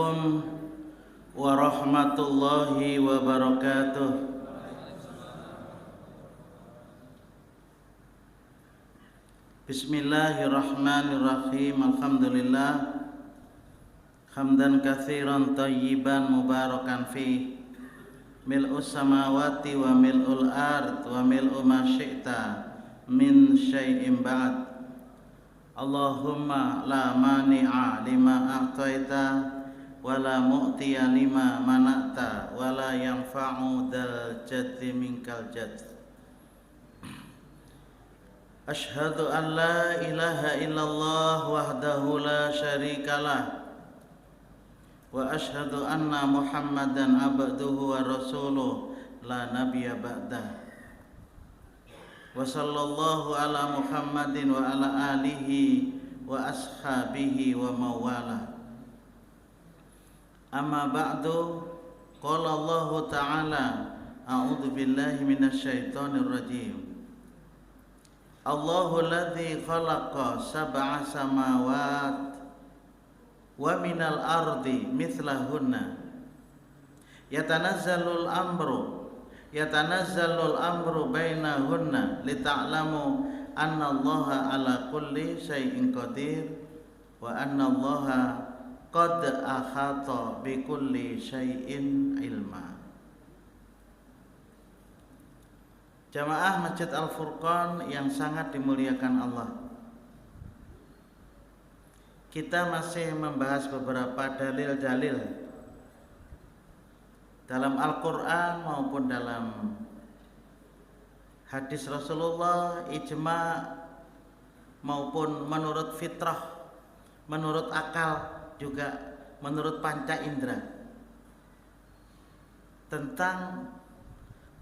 Assalamualaikum warahmatullahi wabarakatuh. Bismillahirrahmanirrahim. Alhamdulillah hamdan katsiran thayyiban mubarakan fi mil'us samawati wa mil'ul ard wa mil'u ma syi'ta min syai'in ba'd. Allahumma la mani'a lima a'taita wa la mu'tiya lima mana'ta wa la yanfa'u dzal jaddi minkal jadd. Asyhadu an la ilaha illallah wahdahu la syarikalah wa asyhadu anna Muhammadan abduhu wa rasuluh la nabiyya ba'dah. Wa sallallahu ala Muhammadin wa ala alihi wa ashabihi wa mawala. Amma ba'du, qala Allah ta'ala, a'udzu billahi minasy syaithanir rajim. Allahu alladzi khalaqa sab'a samawat wa minal ardi mithlahunna yatanazzalul amru bainahunna lita'lamu anna Allaha ala kulli syai'in qadir wa anna Allaha qad ahata bi kulli syai'in ilma. Jamaah Masjid Al-Furqan yang sangat dimuliakan Allah, kita masih membahas beberapa dalil-dalil dalam Al-Quran maupun dalam hadis Rasulullah, ijma maupun menurut fitrah, menurut akal, juga menurut panca indera, tentang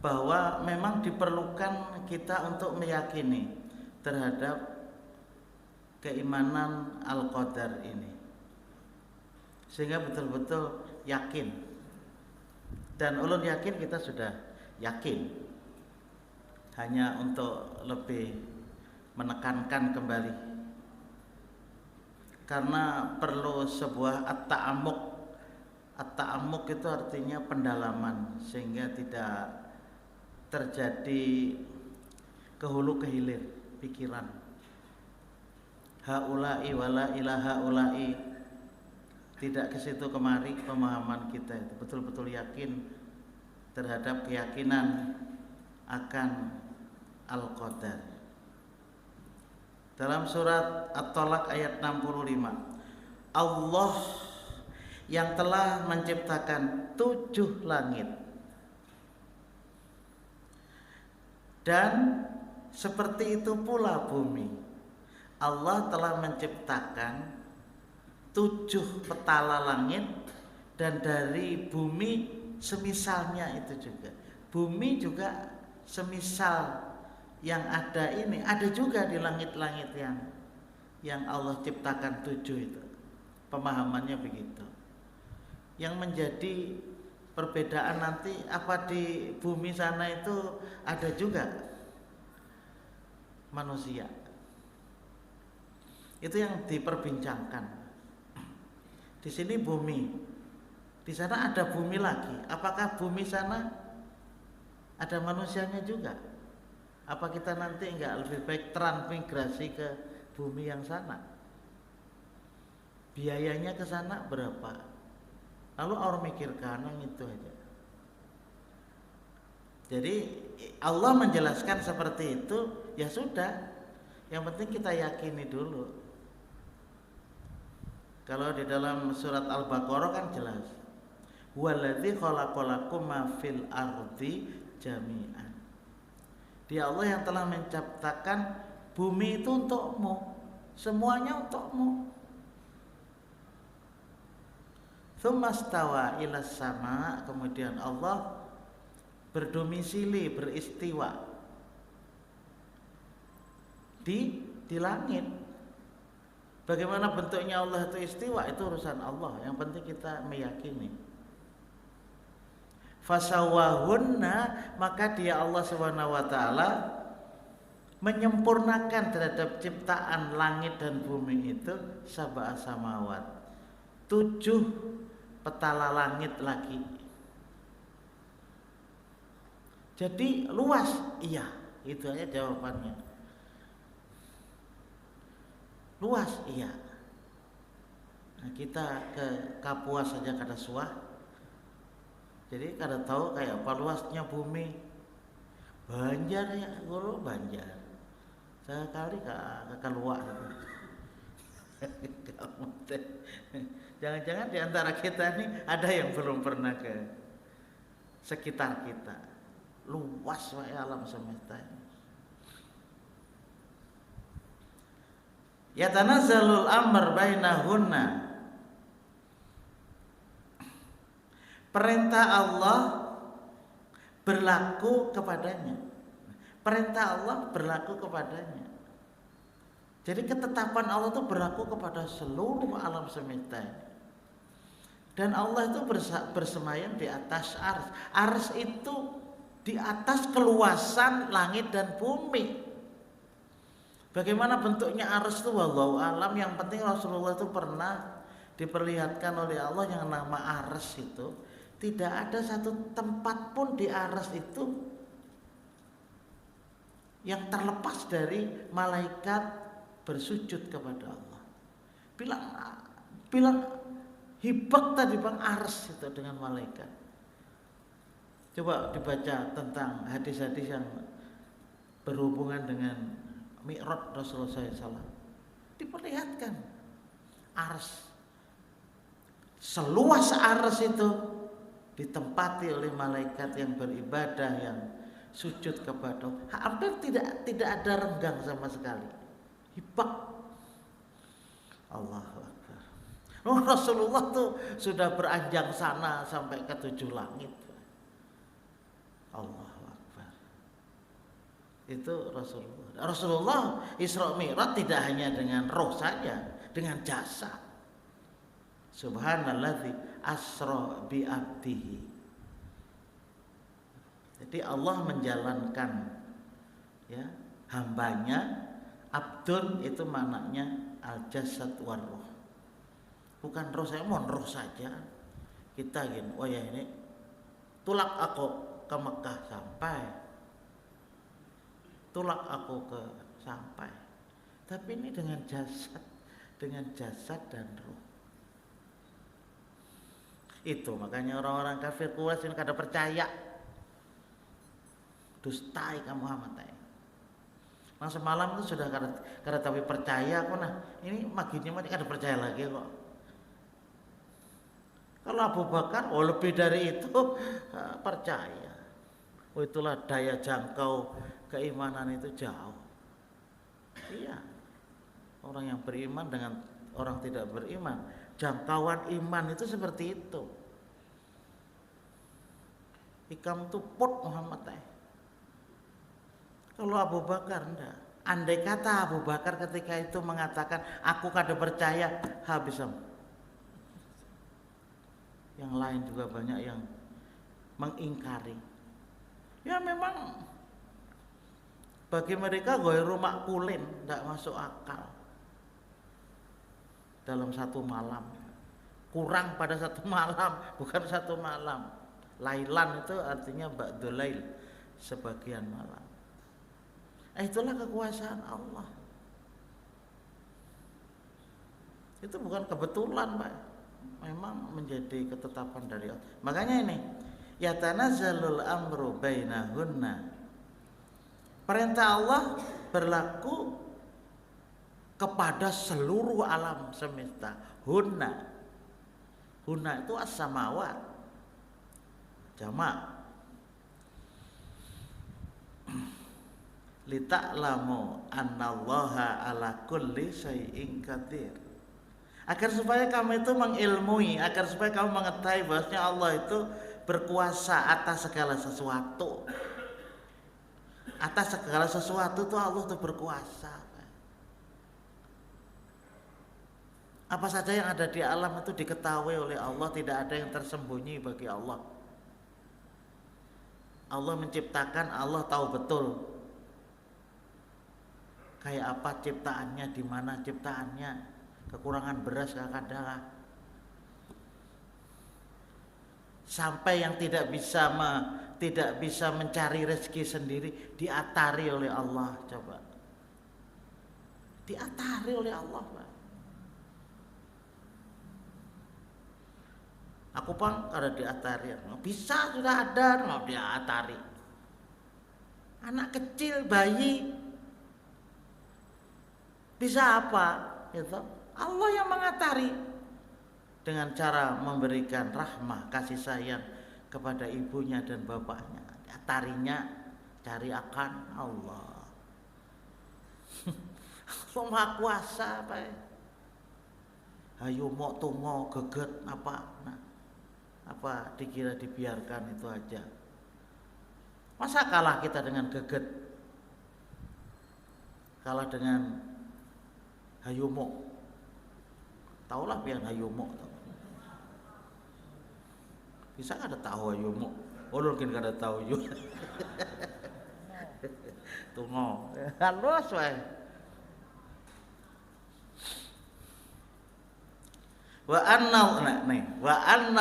bahwa memang diperlukan kita untuk meyakini terhadap keimanan Al-Qadar ini, sehingga betul-betul yakin. Dan ulun yakin kita sudah yakin, hanya untuk lebih menekankan kembali, karena perlu sebuah at-ta'amuk. At-ta'amuk itu artinya pendalaman, sehingga tidak terjadi kehulu kehilir pikiran. Haula'i wala ilaha ula'i, tidak ke situ kemari pemahaman kita itu betul-betul yakin terhadap keyakinan akan Al-Qadar. Dalam surat At-Talaq ayat 65, Allah yang telah menciptakan 7 langit dan seperti itu pula bumi. Allah telah menciptakan 7 petala langit, dan dari bumi semisalnya itu juga. Bumi juga semisal yang ada ini, ada juga di langit-langit yang Allah ciptakan 7 itu. Pemahamannya begitu. Yang menjadi perbedaan nanti, apa di bumi sana itu ada juga manusia. Itu yang diperbincangkan. Di sini bumi, di sana ada bumi lagi. Apakah bumi sana ada manusianya juga? Apa kita nanti enggak lebih baik transmigrasi ke bumi yang sana? Biayanya ke sana berapa? Lalu orang mikirkan yang itu aja. Jadi Allah menjelaskan seperti itu, ya sudah. Yang penting kita yakini dulu. Kalau di dalam surat Al-Baqarah kan jelas, waladzi khalaqalakum ma fil ardi jami'an. Dia Allah yang telah menciptakan bumi itu untukmu, semuanya untukmu. Tsumastawa ilas sama, kemudian Allah berdomisili, beristiwa di langit. Bagaimana bentuknya Allah itu istiwa, itu urusan Allah. Yang penting kita meyakini. Fasawahunna, maka dia Allah Subhanahu wa taala menyempurnakan terhadap ciptaan langit dan bumi itu sab'a samawat, 7 petala langit lagi. Jadi luas, iya, itu aja jawabannya. Luas, iya. Nah, kita ke Kapuas saja kada suah. Jadi kada tahu kayak apa luasnya bumi. Banjar ya, guru Banjar. Sekali ke keluar. Jangan-jangan di antara kita ini ada yang belum pernah ke sekitar kita. Luas wae alam semesta ini. Yatanazzalul amr bainahunna. Perintah Allah berlaku kepadanya. Perintah Allah berlaku kepadanya. Jadi ketetapan Allah itu berlaku kepada seluruh alam semesta. Dan Allah itu bersemayam di atas ars. Ars itu di atas keluasan langit dan bumi. Bagaimana bentuknya ars itu wallahu alam. Yang penting Rasulullah itu pernah diperlihatkan oleh Allah yang nama ars itu. Tidak ada satu tempat pun di ars itu yang terlepas dari malaikat bersujud kepada Allah. Bilang hebat tadi bang ars itu dengan malaikat. Coba dibaca tentang hadis-hadis yang berhubungan dengan Mi'raj Rasulullah SAW. Diperlihatkan ars, seluas ars itu ditempati oleh malaikat yang beribadah, yang sujud kepada Allah. Hampir tidak ada renggang sama sekali. Hebat. Allahu Akbar. Rasulullah tuh sudah beranjak sana sampai ke 7 langit. Allahu Akbar. Itu Rasulullah. Rasulullah Isra Mi'raj tidak hanya dengan roh saja, dengan jasad. Subhanalladzi asra bi abdihi. Jadi Allah menjalankan ya hambanya. Abdun itu maknanya al-jasad war roh. Bukan roh, saya mau roh saja. Kita gini, oh ya ini tulak aku ke Mekah sampai. Tulak aku ke sampai. Tapi ini dengan jasad dan roh. Itu makanya orang-orang kafir Quraisy ini kada percaya. Dustai kamu Muhammad. Nah semalam itu sudah kada tapi percaya aku nah. Ini maginya mah kada percaya lagi kok. Kalau Abu Bakar lebih dari itu percaya. Itulah daya jangkau keimanan itu jauh. Iya. Orang yang beriman dengan orang tidak beriman, jangkauan iman itu seperti itu. Ikam tuput Muhammad Kalau Abu Bakar enggak. Andai kata Abu Bakar ketika itu mengatakan aku kada percaya, habis. Yang lain juga banyak yang mengingkari. Ya memang bagi mereka ghairu makulin, enggak masuk akal. Dalam satu malam. Kurang pada satu malam, bukan satu malam. Lailan itu artinya ba'dul lail, sebagian malam. Itulah kekuasaan Allah. Itu bukan kebetulan, Pak. Memang menjadi ketetapan dari Allah. Makanya ini, yatanazzalul amru bainahunna. Perintah Allah berlaku kepada seluruh alam semesta. Hunna itu as-samawat. Jamak. Lita'lamu annallaha ala kulli syai'in qadir. Agar supaya kamu itu mengilmui, agar supaya kamu mengetahui bahwasanya Allah itu berkuasa atas segala sesuatu. Atas segala sesuatu itu Allah itu berkuasa. Apa saja yang ada di alam itu diketahui oleh Allah, tidak ada yang tersembunyi bagi Allah. Allah menciptakan, Allah tahu betul. Kayak apa ciptaannya, di mana ciptaannya, kekurangan beras kadang. Sampai yang tidak bisa mencari rezeki sendiri diatari oleh Allah. Coba, diatari oleh Allah, Pak. Aku pun ada diatari, bisa sudah ada, mau diatari. Anak kecil, bayi, bisa apa? Gitu. Allah yang mengatari dengan cara memberikan rahmah, kasih sayang kepada ibunya dan bapaknya. Atarinya cari akan Allah. Allah Maha Kuasa, Pak. Ayo mau tungo geget apa? Nah, apa dikira dibiarkan itu aja? Masa kalah kita dengan geget? Kalah dengan hayumo? Taulah pian hayumo. Bisa ada tahu hayumo? Oh, mungkin kada tahu juga. Tungo. Halus wae. Wa anna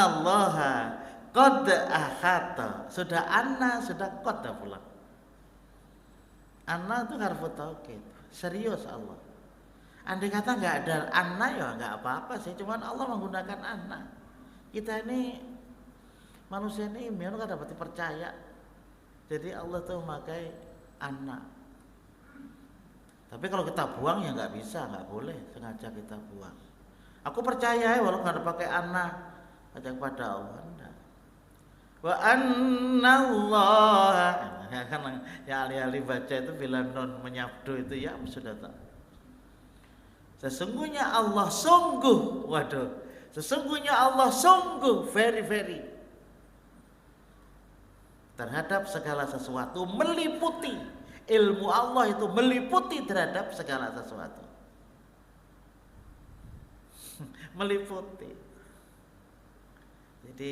Allaha qad ahata. Sudah anna, sudah qad pula. Anna itu harfu taukid. Serius Allah. Andai kata nggak ada anna ya nggak apa-apa sih. Cuman Allah menggunakan anna. Kita ini manusia ini iman kan dapat dipercaya. Jadi Allah tuh memakai anna. Tapi kalau kita buang ya nggak bisa, nggak boleh sengaja kita buang. Aku percaya ya, walau nggak ada pakai anna, ajak pada Allah. Wa anna Allah, kan ya ahli-ahli baca itu bila non menyabdu itu ya sudah tak. Sesungguhnya Allah sungguh, waduh, sesungguhnya Allah sungguh very terhadap segala sesuatu, meliputi ilmu Allah itu meliputi terhadap segala sesuatu. Meliputi. Jadi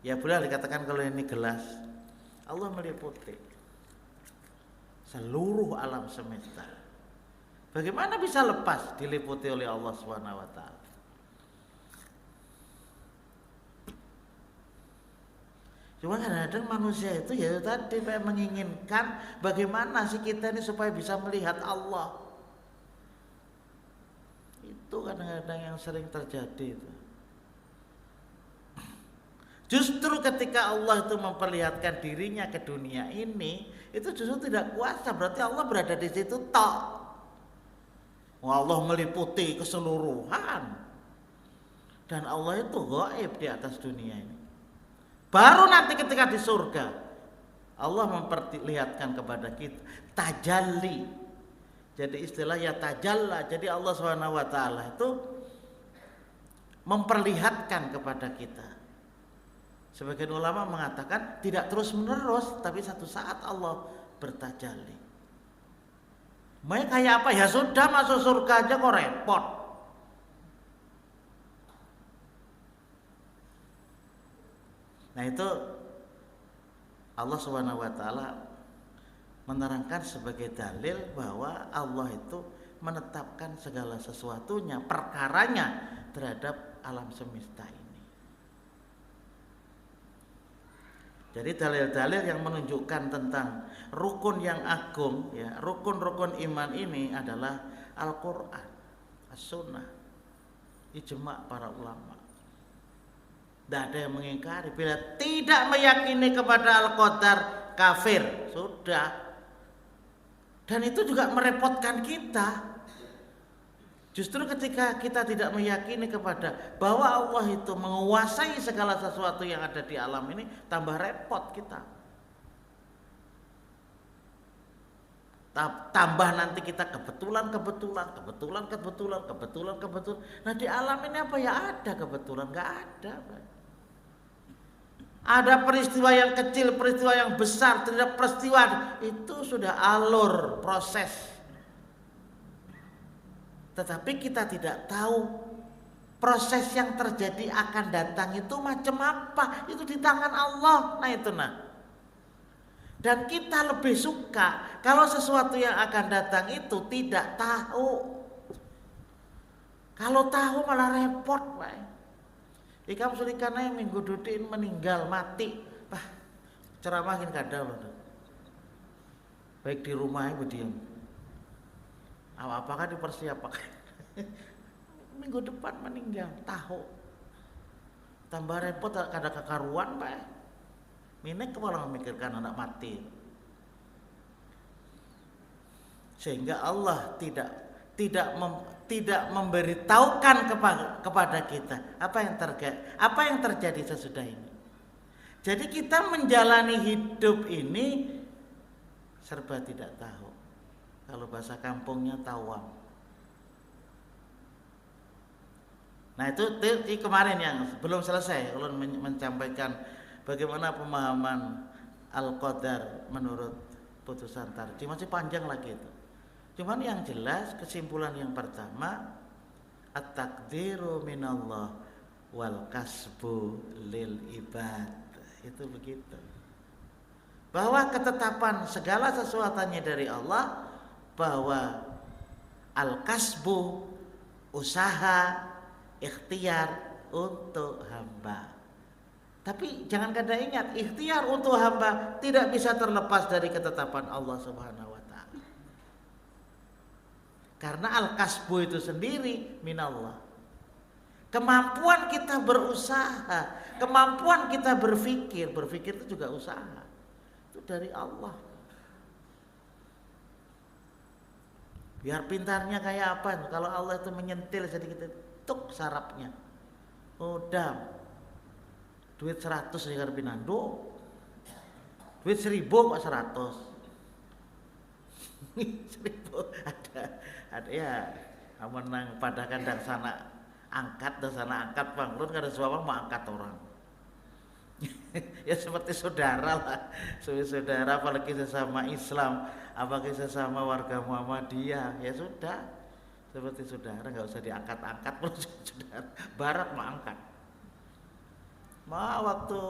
ya boleh dikatakan kalau ini gelas, Allah meliputi seluruh alam semesta. Bagaimana bisa lepas diliputi oleh Allah Subhanahu wa taala? Cuma kadang-kadang manusia itu ya tadi menginginkan bagaimana sih kita ini supaya bisa melihat Allah. Itu kadang-kadang yang sering terjadi itu. Justru ketika Allah itu memperlihatkan dirinya ke dunia ini, itu justru tidak kuasa, berarti Allah berada di situ tok. Allah meliputi keseluruhan. Dan Allah itu gaib di atas dunia ini. Baru nanti ketika di surga Allah memperlihatkan kepada kita tajalli. Jadi istilahnya tajalla. Jadi Allah SWT itu memperlihatkan kepada kita. Sebagian ulama mengatakan tidak terus menerus, tapi satu saat Allah bertajalli. Mau kayak apa? Ya sudah masuk surga aja kok repot. Nah itu Allah SWT menerangkan sebagai dalil bahwa Allah itu menetapkan segala sesuatunya, perkaranya terhadap alam semesta ini. Jadi dalil-dalil yang menunjukkan tentang rukun yang agung, ya, rukun-rukun iman ini adalah Al-Quran, As-Sunnah, ijma' para ulama. Tidak ada yang mengingkari. Bila tidak meyakini kepada Al-Qadar, kafir. Sudah. Dan itu juga merepotkan kita. Justru ketika kita tidak meyakini kepada bahwa Allah itu menguasai segala sesuatu yang ada di alam ini, tambah repot kita. Tambah nanti kita kebetulan. Nah di alam ini apa ya ada kebetulan? Nggak ada. Ada peristiwa yang kecil, peristiwa yang besar, tidak peristiwa itu sudah alur proses. Tetapi kita tidak tahu proses yang terjadi akan datang itu macam apa. Itu di tangan Allah. Nah itu Dan kita lebih suka kalau sesuatu yang akan datang itu tidak tahu. Kalau tahu malah repot, Pak. Ikam sulikannya minggu dudin meninggal mati. Wah, ceramahin kadal loh. Baik di rumahnya berdiam. Apakah dipersiapkan? Minggu depan meninggal, tahu. Tambah repot ada kekaruan, Pak. Minek kepala memikirkan anak mati. Sehingga Allah tidak memberitahukan kepada kita apa yang terjadi sesudah ini. Jadi kita menjalani hidup ini serba tidak tahu. Kalau bahasa kampungnya tawam. Nah itu kemarin yang belum selesai kalau menyampaikan bagaimana pemahaman Al-Qadar menurut putusan Tarji, masih panjang lagi itu. Cuman yang jelas kesimpulan yang pertama, at-taqdiru minallah wal kasbu lil ibad. Itu begitu. Bahwa ketetapan segala sesuatunya dari Allah, bahwa al-kasbu usaha ikhtiar untuk hamba. Tapi jangan kada ingat, ikhtiar untuk hamba tidak bisa terlepas dari ketetapan Allah Subhanahu wa taala. Karena al-kasbu itu sendiri minallah. Kemampuan kita berusaha, kemampuan kita berpikir itu juga usaha. Itu dari Allah. Biar pintarnya kayak apa? Kalau Allah itu menyentil sedikit tuk sarapnya. Udah. Duit 100 ya Pinando. Duit 1000 kok 100. 1000 ada ya. Menang pada kandang sana angkat dan sana angkat bangkrut kada suami mau angkat orang. Ya seperti saudara lah, saudara apalagi sesama Islam, apalagi sesama warga Muhammadiyah, ya sudah seperti saudara, nggak usah diangkat-angkat terus saudara. Barat mau angkat, waktu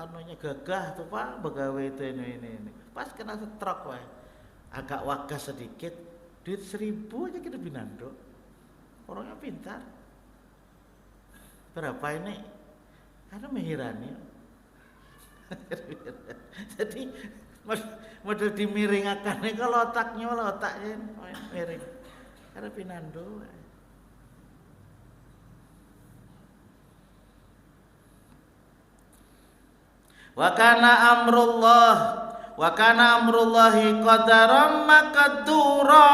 anunya gagah tuh Pak, begawe itu ini, pas kena stroke wae, agak wagas sedikit, duit 1000 aja kita binando, orangnya pintar, berapa ini? Karena mehirani. Jadi model dimiringakan nih kalau otaknya miring karena pinando. Wa kana amrullahi qadaran maqdura.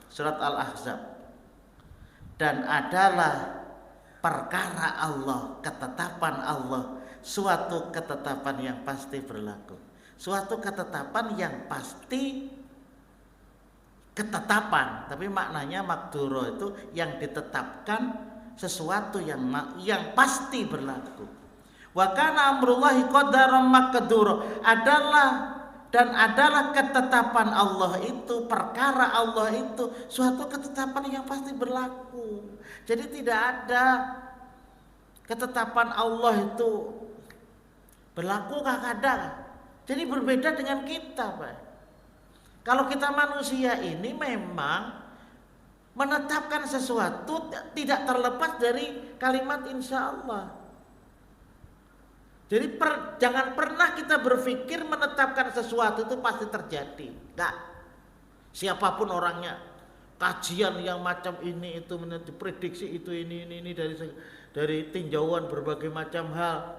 Surat Al-Ahzab. Dan adalah perkara Allah, ketetapan Allah, suatu ketetapan yang pasti berlaku. Suatu ketetapan yang pasti ketetapan, tapi maknanya makduro itu yang ditetapkan, sesuatu yang pasti berlaku. Wa kana amrullahi qadaran maqdura, adalah ketetapan Allah itu, perkara Allah itu suatu ketetapan yang pasti berlaku. Jadi tidak ada ketetapan Allah itu berlaku kadang. Jadi berbeda dengan kita, Pak. Kalau kita manusia ini memang menetapkan sesuatu tidak terlepas dari kalimat insya Allah. Jadi jangan pernah kita berpikir menetapkan sesuatu itu pasti terjadi. Enggak. Siapapun orangnya, kajian yang macam ini itu diprediksi itu ini dari tinjauan berbagai macam hal.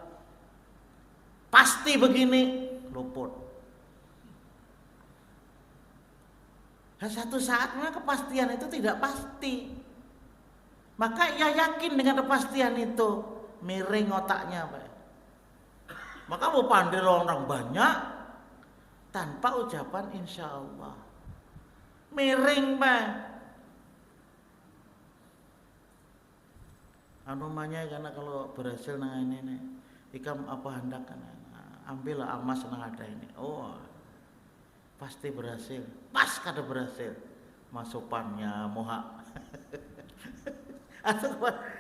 Pasti begini, luput. Dan satu saatnya kepastian itu tidak pasti. Maka ia yakin dengan kepastian itu, miring otaknya, Pak. Maka mau pandai orang banyak tanpa ucapan insya Allah, miring Pak. Namanya karena kalau berhasil nang ini nih, ikam apa hendak kan, ambillah amas nang ada ini. Oh, pasti berhasil. Pas kada berhasil, masukannya moha. Atau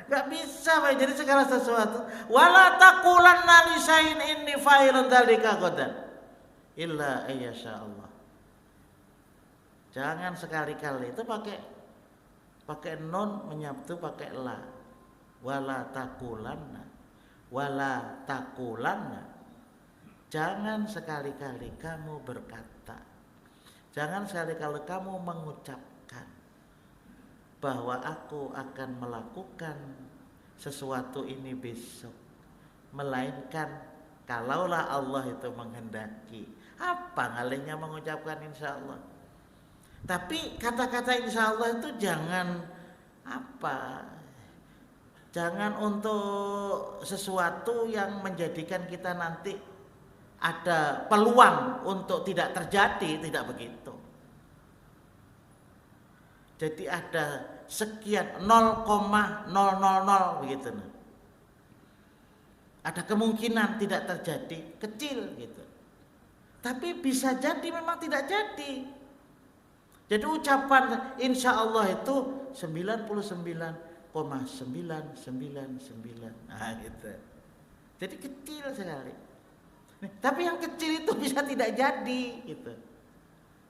nggak bisa, Pak. Jadi segala sesuatu wala taqulanna li syai'in inni fa'ilun dzalika ghadan illa ayyasha Allah. Jangan sekali-kali itu pakai pakai nun, menyatu pakai la. Wala takulanna, wala takulanna. Jangan sekali-kali kamu berkata, jangan sekali-kali kamu mengucapkan bahwa aku akan melakukan sesuatu ini besok, melainkan kalaulah Allah itu menghendaki. Apa ngalihnya mengucapkan insya Allah? Tapi kata-kata insya Allah itu jangan jangan untuk sesuatu yang menjadikan kita nanti ada peluang untuk tidak terjadi, tidak begitu. Jadi ada sekian 0,000 begitu. Ada kemungkinan tidak terjadi, kecil gitu. Tapi bisa jadi memang tidak jadi. Jadi ucapan insya Allah itu 99,999. Nah gitu. Jadi kecil sekali. Tapi yang kecil itu bisa tidak jadi gitu.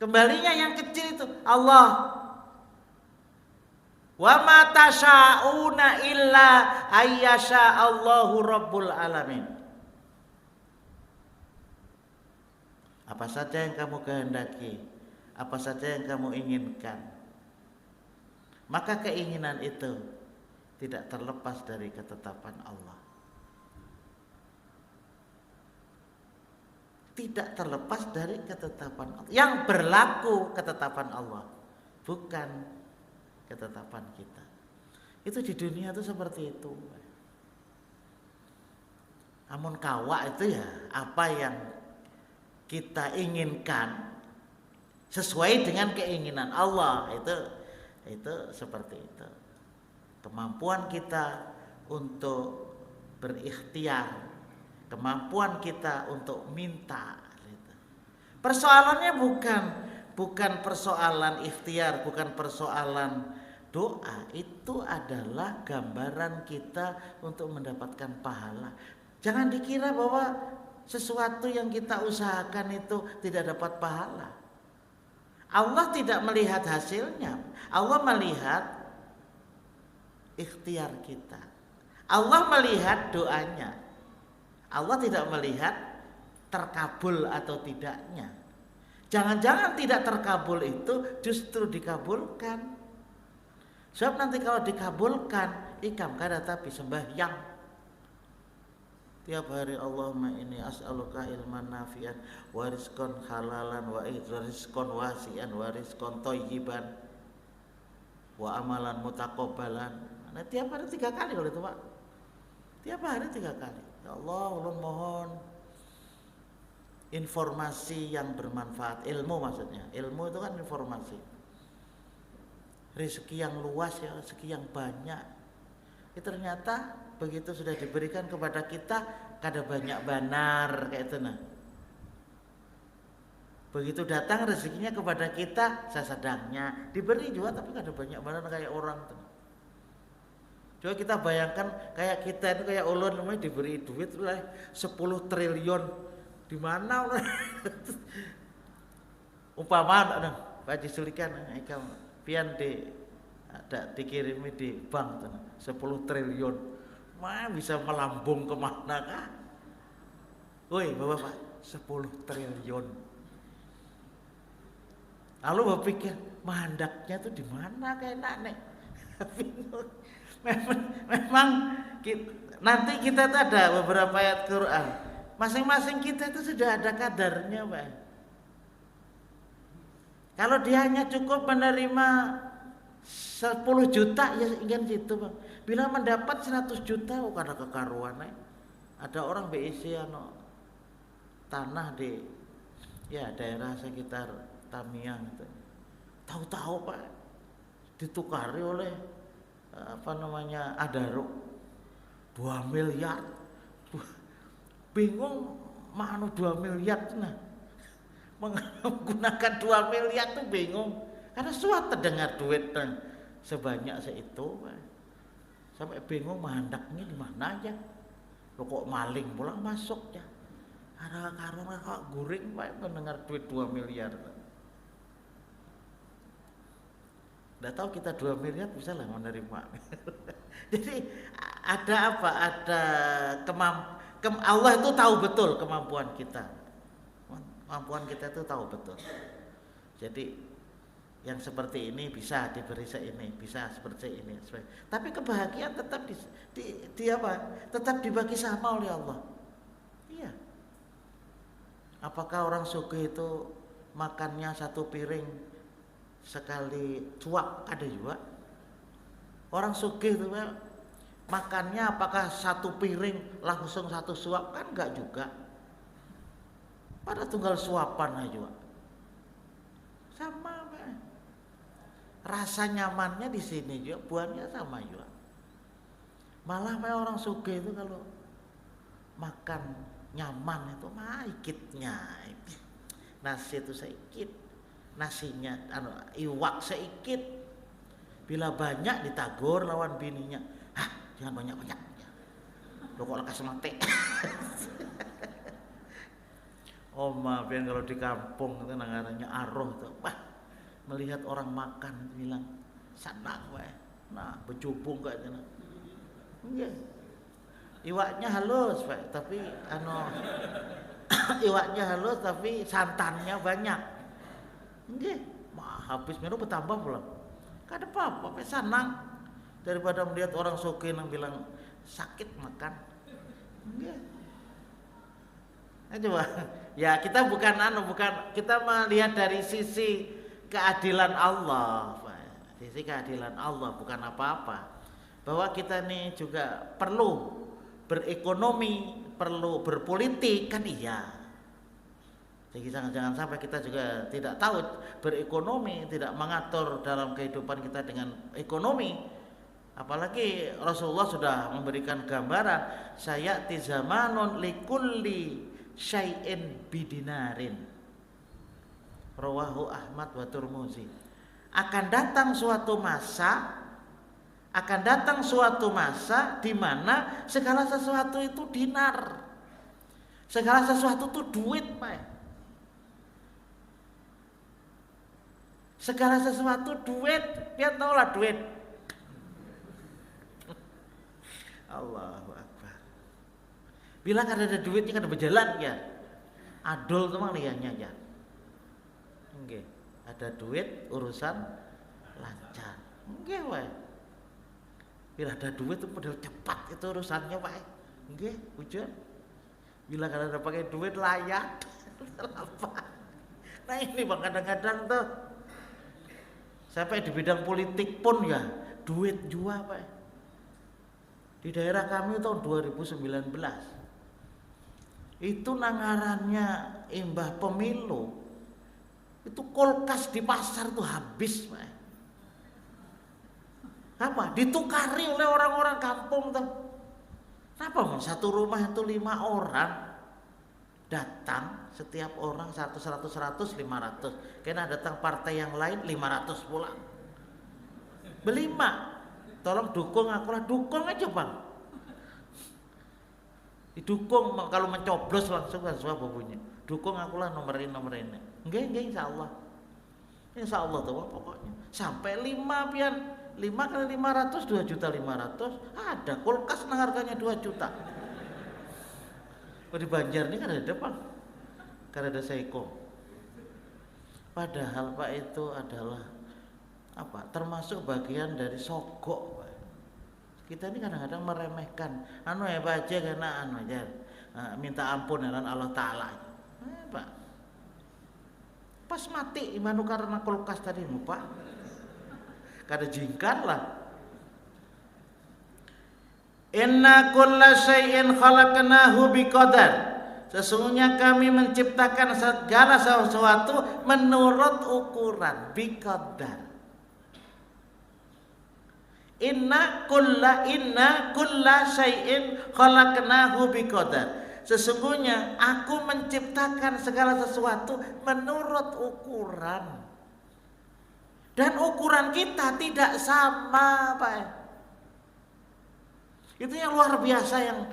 Kembalinya yang kecil itu Allah. Wa ma tasyauna illa ayyasha Allahu rabbul alamin. Apa saja yang kamu kehendaki, apa saja yang kamu inginkan, maka keinginan itu tidak terlepas dari ketetapan Allah. Tidak terlepas dari ketetapan Allah. Yang berlaku ketetapan Allah, bukan ketetapan kita. Itu di dunia itu seperti itu. Namun kawak itu ya apa yang kita inginkan sesuai dengan keinginan Allah, itu seperti itu. Kemampuan kita untuk berikhtiar, kemampuan kita untuk minta. Persoalannya bukan persoalan ikhtiar, bukan persoalan doa. Itu adalah gambaran kita untuk mendapatkan pahala. Jangan dikira bahwa sesuatu yang kita usahakan itu tidak dapat pahala. Allah tidak melihat hasilnya. Allah melihat ikhtiar kita. Allah melihat doanya. Allah tidak melihat terkabul atau tidaknya. Jangan-jangan tidak terkabul itu justru dikabulkan. Sebab nanti kalau dikabulkan, ikam kada tapi sembahyang. Tiap hari Allahumma inni as'aluka ilman nafi'an wa rizqan halalan wa rizqan wasi'an wa rizqan thayyiban wa amalan mutaqabbalan. Nah, tiap hari 3 kali kalau itu, Pak. Tiap hari 3 kali. Ya Allah, ulun mohon informasi yang bermanfaat, ilmu maksudnya. Ilmu itu kan informasi. Rezeki yang luas ya, rezeki yang banyak. Ternyata begitu sudah diberikan kepada kita, kada banyak benar kayak itu nah. Begitu datang rezekinya kepada kita, sesedangnya diberi juga tapi kada banyak benar kayak orang tuh. Coba kita bayangkan kayak kita itu kayak ulun namanya diberi duit lah 10 triliun. Di mana umpama ada Pak Jisulikan ikam pian ada dikirimi di bank 10 triliun. Mah bisa melambung kemana kah? Woi Bapak 10 triliun. Lalu berpikir mandaknya tuh di mana kayak nek? Memang nanti kita tuh ada beberapa ayat Quran. Masing-masing kita itu sudah ada kadarnya, Pak. Kalau dia hanya cukup menerima 10 juta ya ingin situ, Pak. Bila mendapat 100 juta kada kekaruan. Ada orang BIC tanah di daerah sekitar Tamiang itu. Tahu-tahu, Pak, ditukari oleh Adaro 2 miliar. Bingung mana 2 miliar nah. Menggunakan 2 miliar tuh bingung. Karena suatu dengar duit sebanyak itu, sampai bingung mandaknya di mana aja. Lo kok maling pulang masuk ya. Ada karung kok guring Pak mendengar duit 2 miliar. Nggak tahu kita 2 miliar bisa lah menerima. Jadi ada apa? Ada Allah itu tahu betul kemampuan kita. Kemampuan kita itu tahu betul. Jadi yang seperti ini bisa diberi seini, bisa seperti ini. Tapi kebahagiaan tetap tetap dibagi sama oleh Allah. Iya. Apakah orang sugih itu makannya 1 piring sekali suap? Ada juga. Orang sugih itu makannya apakah 1 piring langsung 1 suap? Kan enggak juga. Pada tunggal suapan aja. Sama, Pak. Rasa nyamannya di sini juga, buahnya sama juga. Malah orang sugih itu kalau makan nyaman itu ikitnya. Nasi itu sedikit, nasinya iwak sedikit. Bila banyak ditagur lawan bininya, jangan banyak-banyak. Lo kok lekas mati. Maafin kalau di kampung itu namanya aroh tuh. Melihat orang makan bilang senang wae. Nah, bercubung kayaknya. Nggih. Iwaknya halus, Pak, tapi iwaknya halus tapi santannya banyak. Nggih, habis minum bertambah pula. Kada apa-apa, Pak, senang daripada melihat orang sugih yang bilang sakit makan. Nggih. Coba. Ya, kita bukan kita melihat dari sisi keadilan Allah, Pak. Sisi keadilan Allah bukan apa-apa. Bahwa kita nih juga perlu berekonomi, perlu berpolitik, kan iya. Jadi jangan sampai kita juga tidak tahu berekonomi, tidak mengatur dalam kehidupan kita dengan ekonomi. Apalagi Rasulullah sudah memberikan gambaran, sayati zamanun likulli syai'in bidinarin. Rawahu Ahmad wa Tirmidzi. Akan datang suatu masa di mana segala sesuatu itu dinar. Segala sesuatu itu duit, Pak. Segala sesuatu duit, dia tahulah duit. Allahu Akbar. Bilang ada duitnya kan berjalan ya. Adol tuh mang liannya ya. Nggih, ada duit urusan lancar. Nggih wae. Bila ada duit itu padahal cepat itu urusannya wae. Nggih, hujan. Bila ada pakai duit layak. Nah ini Bang kadang-kadang tuh sampai di bidang politik pun ya duit jua Pak. Di daerah kami tahun 2019 itu nangarannya imbah pemilu itu kulkas di pasar tuh habis Pak. Apa? Ditukari oleh orang-orang kampung tuh. Kenapa satu rumah itu 5 orang datang, setiap orang 100, 500. Karena datang partai yang lain 500 pula. Berlima. Tolong dukung aku lah, dukung aja Bang. Didukung kalau mencoblos langsung kan suara bunyi. Dukung aku lah nomor ini. Enggak insyaallah. Insyaallah tuh pokoknya. Sampai 5 pian. 5 kali 500 2.500.000 ada kulkas yang harganya 2 juta. Di Banjar ini kan ada depan, kan ada Seiko. Padahal Pak itu adalah apa? Termasuk bagian dari sogok Pak. Kita ini kadang-kadang meremehkan. Ya Pak aja karena aja minta ampun dengan Allah Taala. Pak. Pas mati imanu karena kulkas tadi Pak. Kada jingkan lah. Inna kulla syai'in khalaqnahu biqadar. Sesungguhnya kami menciptakan segala sesuatu menurut ukuran biqadar. Inna kulla syai'in khalaqnahu biqadar. Sesungguhnya aku menciptakan segala sesuatu menurut ukuran. Dan ukuran kita tidak sama, Pak. Itu yang luar biasa yang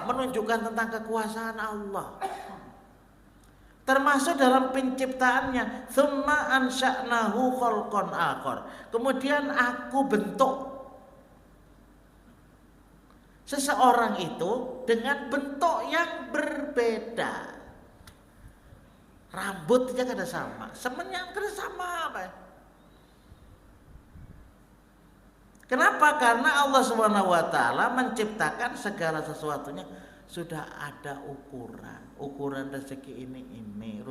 menunjukkan tentang kekuasaan Allah. termasuk dalam penciptaannya. Tsumma ansha'nahu khalqan akhar. Kemudian aku bentuk seseorang itu dengan bentuk yang berbeda. Rambutnya kada sama, semennya kada sama, Pak. Kenapa? Karena Allah Subhanahu wa taala menciptakan segala sesuatunya sudah ada ukuran rezeki ini,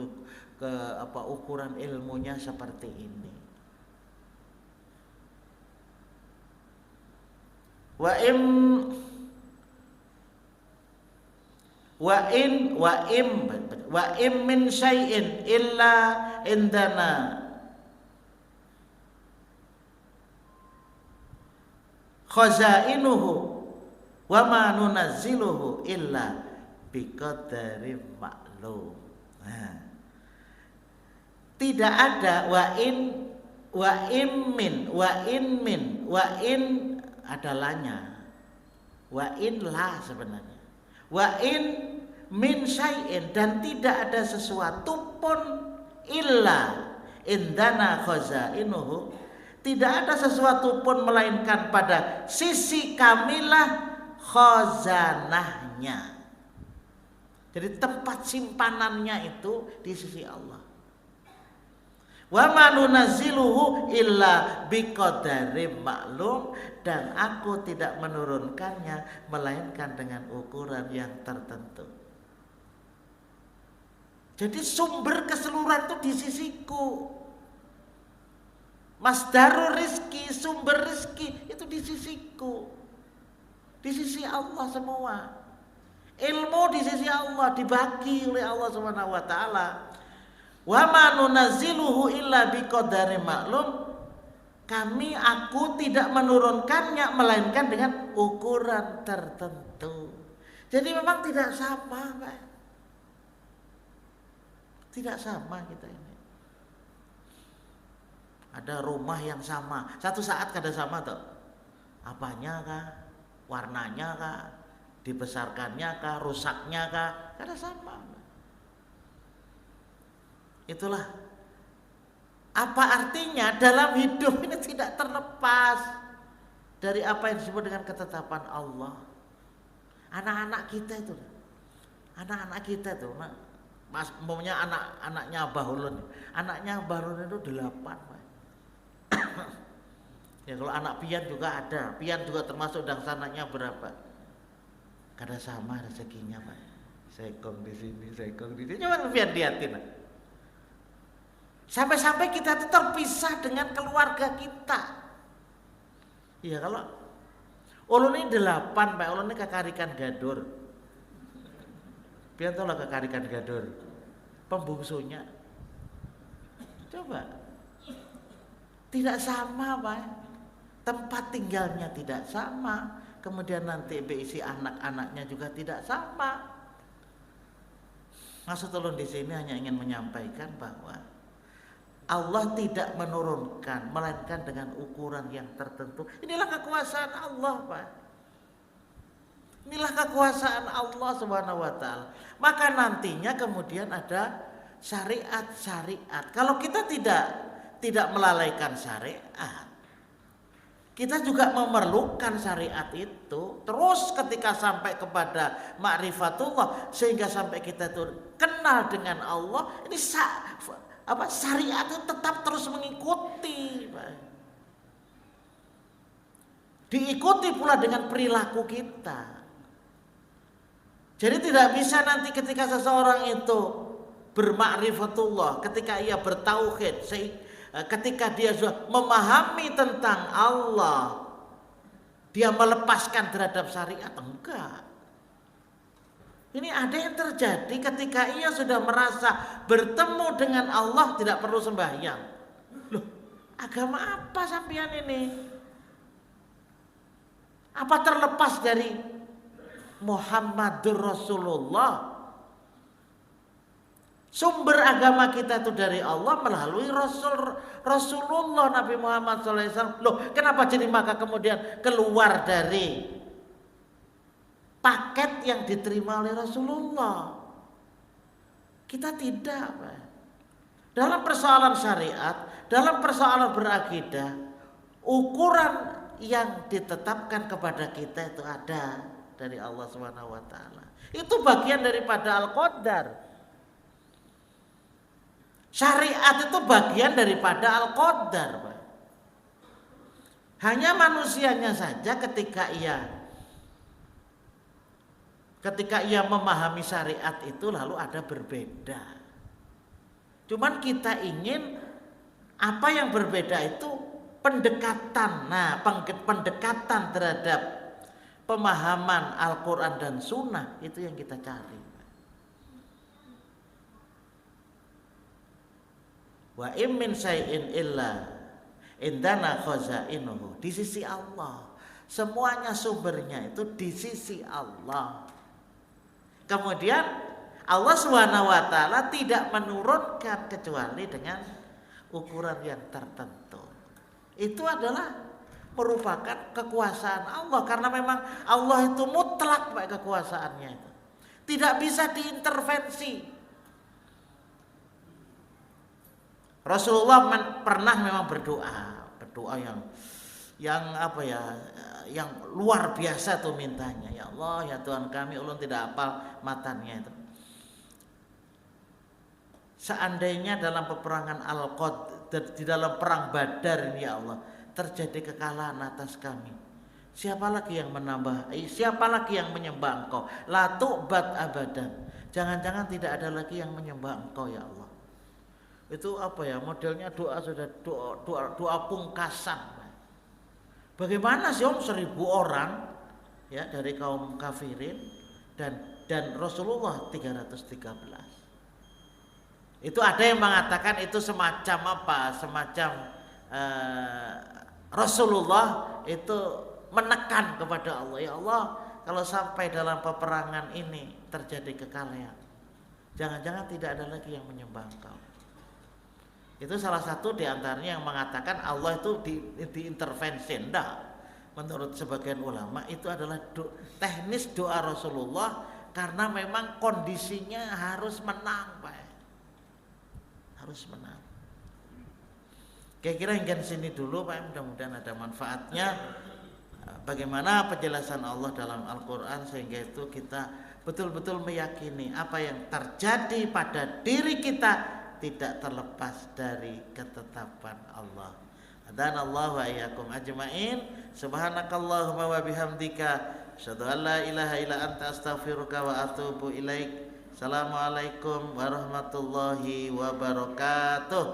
ukuran ilmunya seperti ini. Wa im min syai'in illa indana khazainuhu wa ma nunazziluhu illa biqadarin ma'lum. Nah, tidak ada wa in adalahnya. Wa in la sebenarnya. Wa in min syai'in, dan tidak ada sesuatu pun illa indana khazainuhu, tidak ada sesuatu pun melainkan pada sisi kamilah khazanahnya. Jadi tempat simpanannya itu di sisi Allah. Wa ma nunazziluhu illa biqadarin ma'lum, dan aku tidak menurunkannya melainkan dengan ukuran yang tertentu. Jadi sumber keseluruhan itu di sisiku. Masdarul rizki, sumber rizki itu di sisiku, di sisi Allah semua. Ilmu di sisi Allah, dibagi oleh Allah Subhanahu wa taala. Wa ma nunazziluhu illa biqadarin ma'lum. Aku tidak menurunkannya melainkan dengan ukuran tertentu. Jadi memang tidak sama, Pak. Tidak sama kita ini. Ada rumah yang sama, satu saat kada sama tuh. Apanya kah? Warnanya kah? Dibesarkannya kah? Rusaknya kah? Kada sama. Itulah. Apa artinya dalam hidup ini tidak terlepas dari apa yang disebut dengan ketetapan Allah. Anak-anak kita itu, Mas, umumnya anaknya Abah Ulun. Anaknya Abah Ulun itu 8. Ya kalau anak pian juga ada. Pian juga termasuk dangsananya berapa? Kada sama rezekinya, Pak. Sekong di sini, sekong di sini. Coba pian lihatin. Sampai-sampai kita itu terpisah dengan keluarga kita. Iya, kalau ulun ini 8, Pak. Ulun ini kekarikan gadur. Pian tahu lah kekarikan gadur. Pembungsunya. Coba. Tidak sama, Pak. Tempat tinggalnya tidak sama. Kemudian nanti berisi anak-anaknya juga tidak sama. Maksud ulun di sini hanya ingin menyampaikan bahwa Allah tidak menurunkan melainkan dengan ukuran yang tertentu. Inilah kekuasaan Allah, Pak. Inilah kekuasaan Allah Subhanahu wa taala. Maka nantinya kemudian ada syariat-syariat. Kalau kita tidak melalaikan syariat, kita juga memerlukan syariat itu. Terus ketika sampai kepada ma'rifatullah, sehingga sampai kita itu kenal dengan Allah, ini syariat itu tetap terus mengikuti, Pak. Diikuti pula dengan perilaku kita. Jadi tidak bisa nanti ketika seseorang itu bermakrifatullah, ketika ia bertauhid, ketika dia sudah memahami tentang Allah, dia melepaskan terhadap syariat. Enggak. Ini ada yang terjadi ketika ia sudah merasa bertemu dengan Allah, tidak perlu sembahyang. Loh, agama apa sampean ini? Apa terlepas dari Muhammadur Rasulullah? Sumber agama kita itu dari Allah melalui Rasulullah Nabi Muhammad SAW. Loh, kenapa jadi maka kemudian keluar dari paket yang diterima oleh Rasulullah? Kita tidak, Pak. Dalam persoalan syariat, dalam persoalan berakidah, ukuran yang ditetapkan kepada kita itu ada dari Allah Subhanahu wa taala. Itu bagian daripada Al-Qadar. Syariat itu bagian daripada Al-Qadar, Pak. Hanya manusianya saja ketika ia memahami syariat itu lalu ada berbeda. Cuman kita ingin apa yang berbeda itu pendekatan. Nah, pendekatan terhadap pemahaman Al-Quran dan Sunnah itu yang kita cari. Wa im min syai'in illa indana khazainuhu. Di sisi Allah. Semuanya sumbernya itu di sisi Allah. Kemudian Allah Subhanahu wa taala tidak menurunkan kecuali dengan ukuran yang tertentu. Itu adalah merupakan kekuasaan Allah karena memang Allah itu mutlak Pak kekuasaannya itu. Tidak bisa diintervensi. Rasulullah pernah memang berdoa yang luar biasa tuh mintanya. Ya Allah, ya Tuhan kami, ulun tidak hafal matanya itu. Seandainya dalam peperangan Al-Qad, di dalam perang Badar ini ya Allah, terjadi kekalahan atas kami, siapa lagi yang menambah? Siapa lagi yang menyembah Engkau? La tu'bad abadan. Jangan-jangan tidak ada lagi yang menyembah Engkau ya Allah. Itu apa ya? Modelnya doa pungkasan. Bagaimana sih 1.000 orang ya dari kaum kafirin dan Rasulullah 313. Itu ada yang mengatakan itu semacam Rasulullah itu menekan kepada Allah, ya Allah, kalau sampai dalam peperangan ini terjadi kekalahan, jangan-jangan tidak ada lagi yang menyembah Engkau. Itu salah satu diantaranya yang mengatakan Allah itu diintervensi. Enggak. Menurut sebagian ulama itu adalah teknis doa Rasulullah karena memang kondisinya harus menang, Pak. Harus menang. Kira-kira hingga sini dulu Pak, mudah-mudahan ada manfaatnya. Bagaimana penjelasan Allah dalam Al-Quran sehingga itu kita betul-betul meyakini apa yang terjadi pada diri kita tidak terlepas dari ketetapan Allah. Dan Allah wa iyyakum ajmain. Subhanakallahumma wa bihamdika asyhadu an la ilaha illa anta astaghfiruka wa atubu ilaik. Assalamualaikum warahmatullahi wabarakatuh.